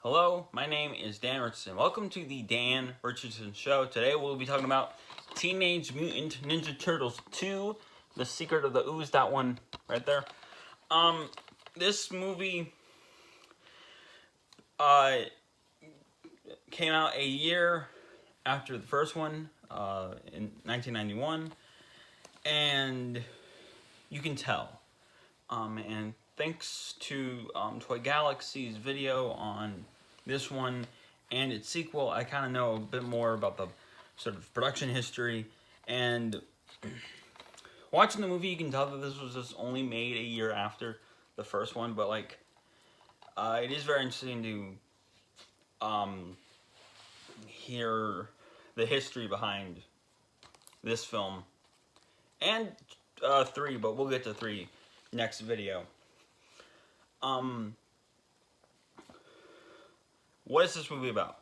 Hello, my name is Dan Richardson. Welcome to the Dan Richardson Show. Today we'll be talking about Teenage Mutant Ninja Turtles 2, The Secret of the Ooze, that one right there. This movie came out a year after the first one, in 1991, and you can tell. And thanks to Toy Galaxy's video on this one and its sequel, I kind of know a bit more about the sort of production history. And watching the movie, you can tell that this was just only made a year after the first one. But like, it is very interesting to hear the history behind this film and 3. But we'll get to 3 next video. What is this movie about?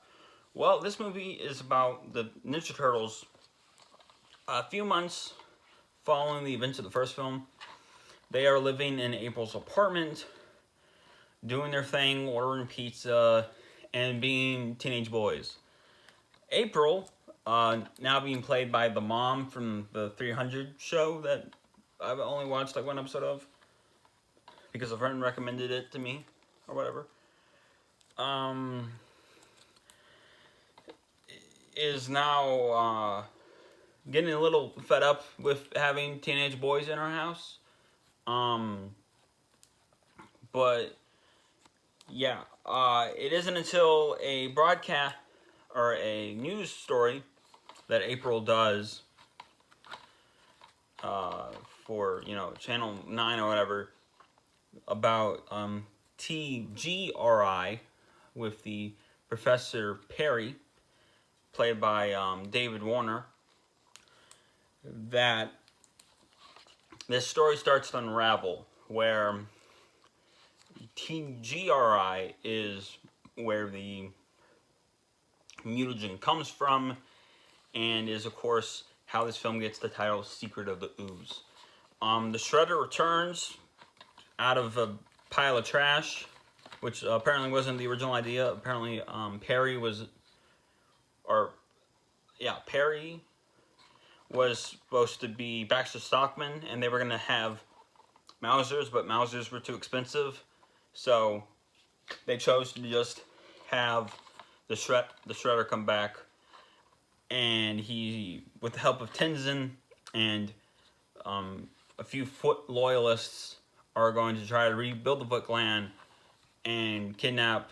Well, this movie is about the Ninja Turtles a few months following the events of the first film. They are living in April's apartment, doing their thing, ordering pizza, and being teenage boys. April, now being played by the mom from the 300 show that I've only watched like one episode of, because a friend recommended it to me, or whatever, is now getting a little fed up with having teenage boys in our house. But yeah, it isn't until a broadcast or a news story that April does for, Channel 9 or whatever, about TGRI with the Professor Perry, played by David Warner, that this story starts to unravel, where TGRI is where the mutagen comes from, and is, of course, how this film gets the title Secret of the Ooze. The Shredder returns out of a pile of trash, which apparently wasn't the original idea. Apparently, Perry was supposed to be Baxter Stockman, and they were going to have Mausers, but Mausers were too expensive, so they chose to just have the Shredder come back, and he, with the help of Tenzin and a few Foot loyalists, are going to try to rebuild the Foot Clan and kidnap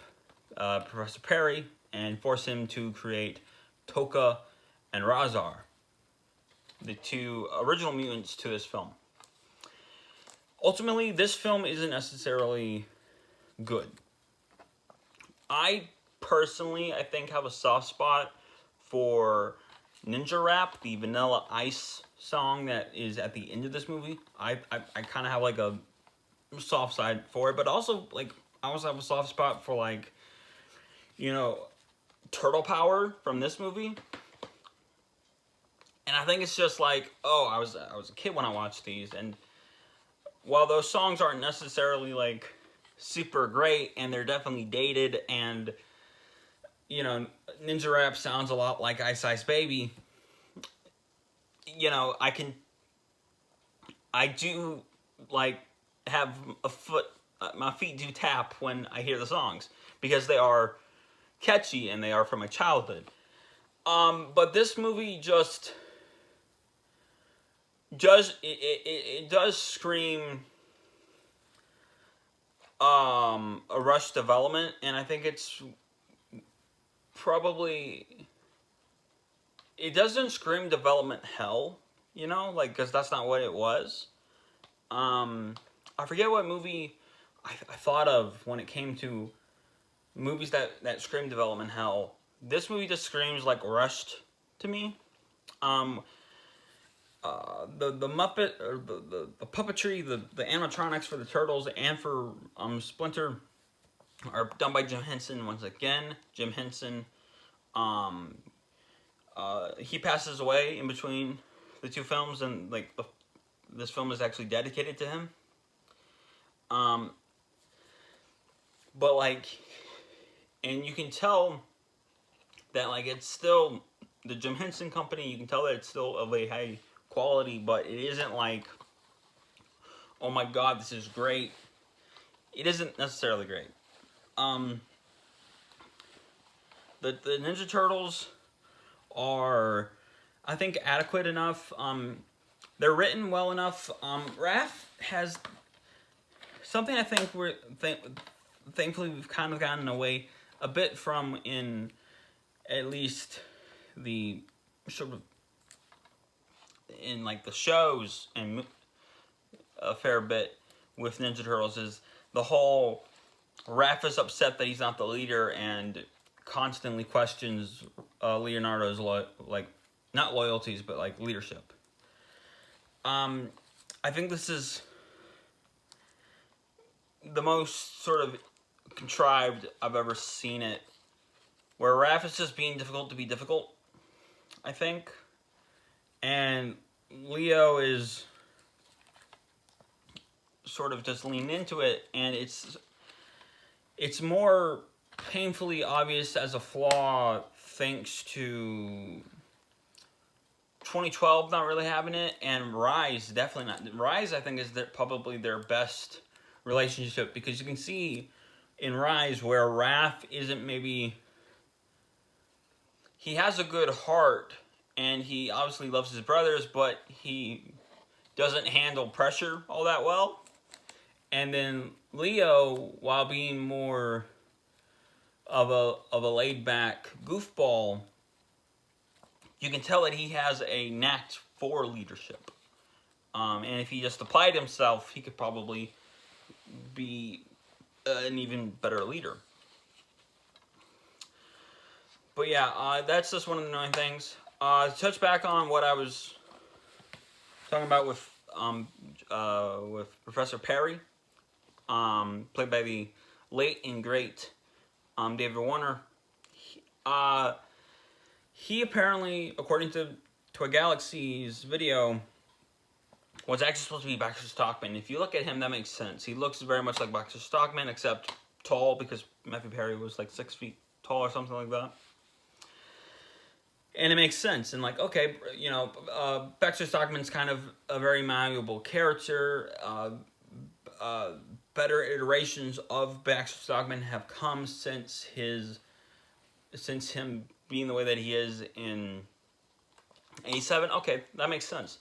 Professor Perry and force him to create Tokka and Razar, the 2 original mutants to this film. Ultimately, this film isn't necessarily good. I personally, I think, have a soft spot for Ninja Rap, the Vanilla Ice song that is at the end of this movie. I kind of have like a soft side for it, but also like I also have a soft spot for, like, Turtle Power from this movie. And I think it's just like, I was a kid when I watched these, and while those songs aren't necessarily like super great, and they're definitely dated, and Ninja Rap sounds a lot like Ice Ice Baby, I do like have my feet do tap when I hear the songs, because they are catchy and they are from my childhood. But this movie just does scream a rush development, and I think it's probably, it doesn't scream development hell, because that's not what it was. I forget what movie I thought of when it came to movies that scream development hell. This movie just screams like rushed to me. The Muppet, or the puppetry, the animatronics for the Turtles and for Splinter are done by Jim Henson once again. Jim Henson, he passes away in between the 2 films, and like this film is actually dedicated to him. But like, And you can tell that, like, it's still the Jim Henson Company. You can tell that it's still of a high quality, but it isn't like, oh my god, this is great. It isn't necessarily great. The Ninja Turtles are, I think, adequate enough. They're written well enough. Raph has something I think thankfully we've kind of gotten away a bit from in at least the sort of in like the shows and a fair bit with Ninja Turtles is the whole Raph is upset that he's not the leader and constantly questions Leonardo's like not loyalties but like leadership. I think this is the most sort of contrived I've ever seen it, where Raph is just being difficult to be difficult, I think, and Leo is sort of just leaning into it, and it's more painfully obvious as a flaw thanks to 2012 not really having it, and Rise definitely not. Rise, I think, is probably their best relationship, because you can see in Rise where Raph isn't maybe... He has a good heart, and he obviously loves his brothers, but he doesn't handle pressure all that well. And then Leo, while being more of a laid-back goofball, you can tell that he has a knack for leadership. And if he just applied himself, he could probably be an even better leader. But yeah, that's just one of the annoying things. To touch back on what I was talking about with Professor Perry, played by the late and great David Warner. He apparently, according to Toy Galaxy's video, was actually supposed to be Baxter Stockman. If you look at him, that makes sense. He looks very much like Baxter Stockman, except tall, because Matthew Perry was like 6 feet tall or something like that. And it makes sense. And like, okay, you know, Baxter Stockman's kind of a very malleable character. Better iterations of Baxter Stockman have come since him being the way that he is in 87. Okay, that makes sense.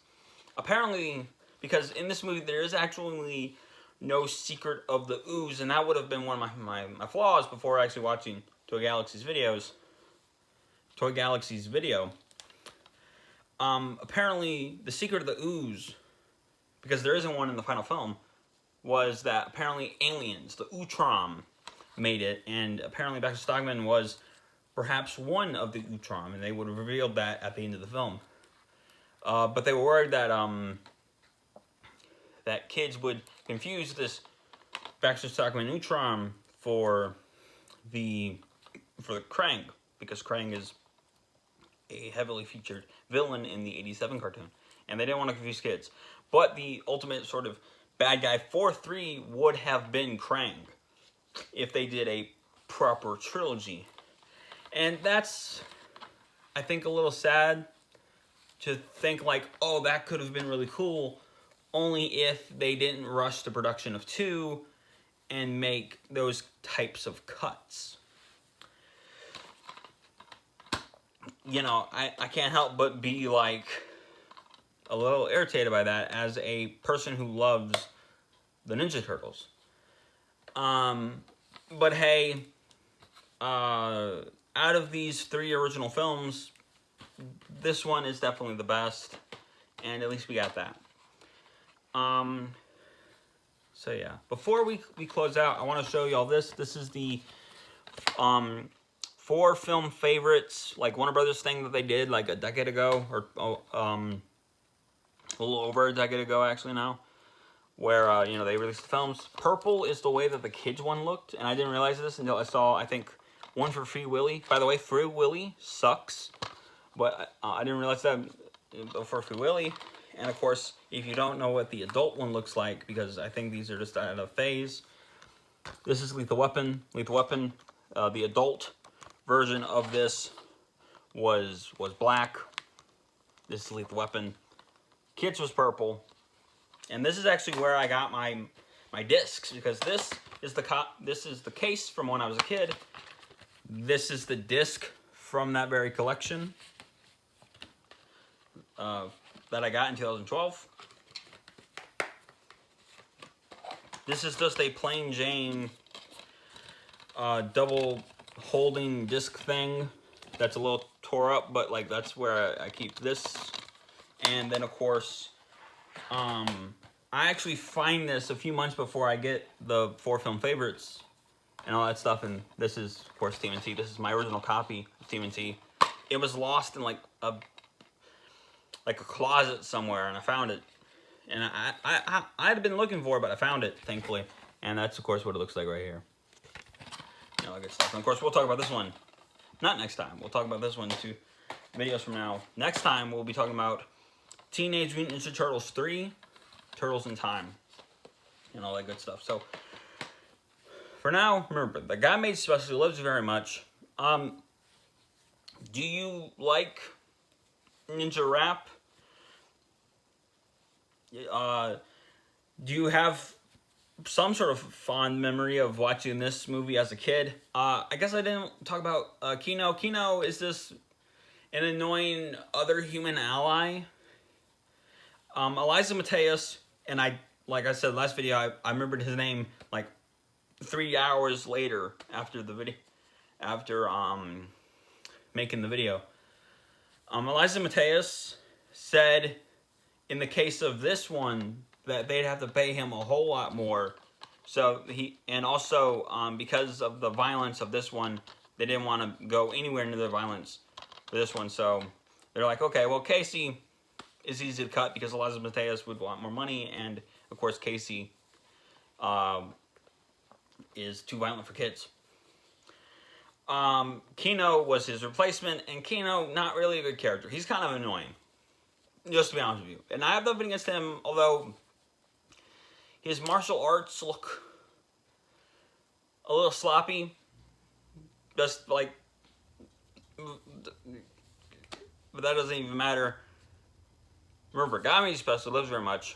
Apparently, because in this movie there is actually no secret of the ooze, and that would have been one of my flaws before actually watching Toy Galaxy's video. Apparently, the secret of the ooze, because there isn't one in the final film, was that apparently aliens, the Utrom, made it, and apparently Baxter Stockman was perhaps one of the Utrom, and they would have revealed that at the end of the film. But they were worried that that kids would confuse this Baxter Stockman Utrom for the Krang, because Krang is a heavily featured villain in the 87 cartoon, and they didn't want to confuse kids. But the ultimate sort of bad guy for 3 would have been Krang if they did a proper trilogy. And that's, I think, a little sad to think like, oh, that could have been really cool, only if they didn't rush the production of 2 and make those types of cuts. You know, I can't help but be like a little irritated by that as a person who loves the Ninja Turtles. But hey, out of these 3 original films, this one is definitely the best, and at least we got that. So yeah, before we close out, I want to show y'all this. This is the 4 film favorites, like Warner Brothers thing that they did like a decade ago, or a little over a decade ago actually now, where you know, they released the films. Purple is the way that the kids one looked, and I didn't realize this until I saw, I think, one for Free Willy. By the way, Free Willy sucks, but I didn't realize that for Free Willy. And of course, if you don't know what the adult one looks like, because I think these are just out of phase, this is Lethal Weapon. Lethal Weapon, The adult version of this was black. This is Lethal Weapon. Kids was purple. And this is actually where I got my discs, because this is the case from when I was a kid. This is the disc from that very collection that I got in 2012. This is just a plain Jane double holding disc thing that's a little tore up, but like that's where I keep this. And then of course, I actually find this a few months before I get the 4 film favorites and all that stuff. And this is of course TMNT. This is my original copy of TMNT. It was lost in like a closet somewhere, and I found it. And I had been looking for it, but I found it, thankfully. And that's, of course, what it looks like right here. You know, good stuff. And, of course, we'll talk about this one. Not next time. We'll talk about this one 2 videos from now. Next time, we'll be talking about Teenage Mutant Ninja Turtles 3, Turtles in Time, and all that good stuff. So, for now, remember, the guy made special lives very much. Do you like ninja rap? Do you have some sort of fond memory of watching this movie as a kid? I guess I didn't talk about Kino. Kino is this an annoying other human ally. Eliza Mateus, and like I said last video, I remembered his name like 3 hours later after the video, after making the video. Eliza Mateus said, in the case of this one, that they'd have to pay him a whole lot more. So and also because of the violence of this one, they didn't want to go anywhere near the violence for this one. So they're like, okay, well, Casey is easy to cut because Eliza Mateus would want more money, and of course Casey is too violent for kids. Kino was his replacement, and Kino, not really a good character. He's kind of annoying, just to be honest with you. And I have nothing against him, although his martial arts look a little sloppy. Just like, but that doesn't even matter. Remember, God made special lives very much.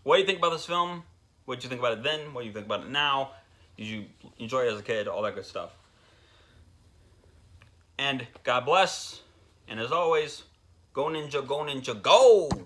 What do you think about this film? What did you think about it then? What do you think about it now? Did you enjoy it as a kid? All that good stuff. And God bless. And as always, go ninja, go ninja, go!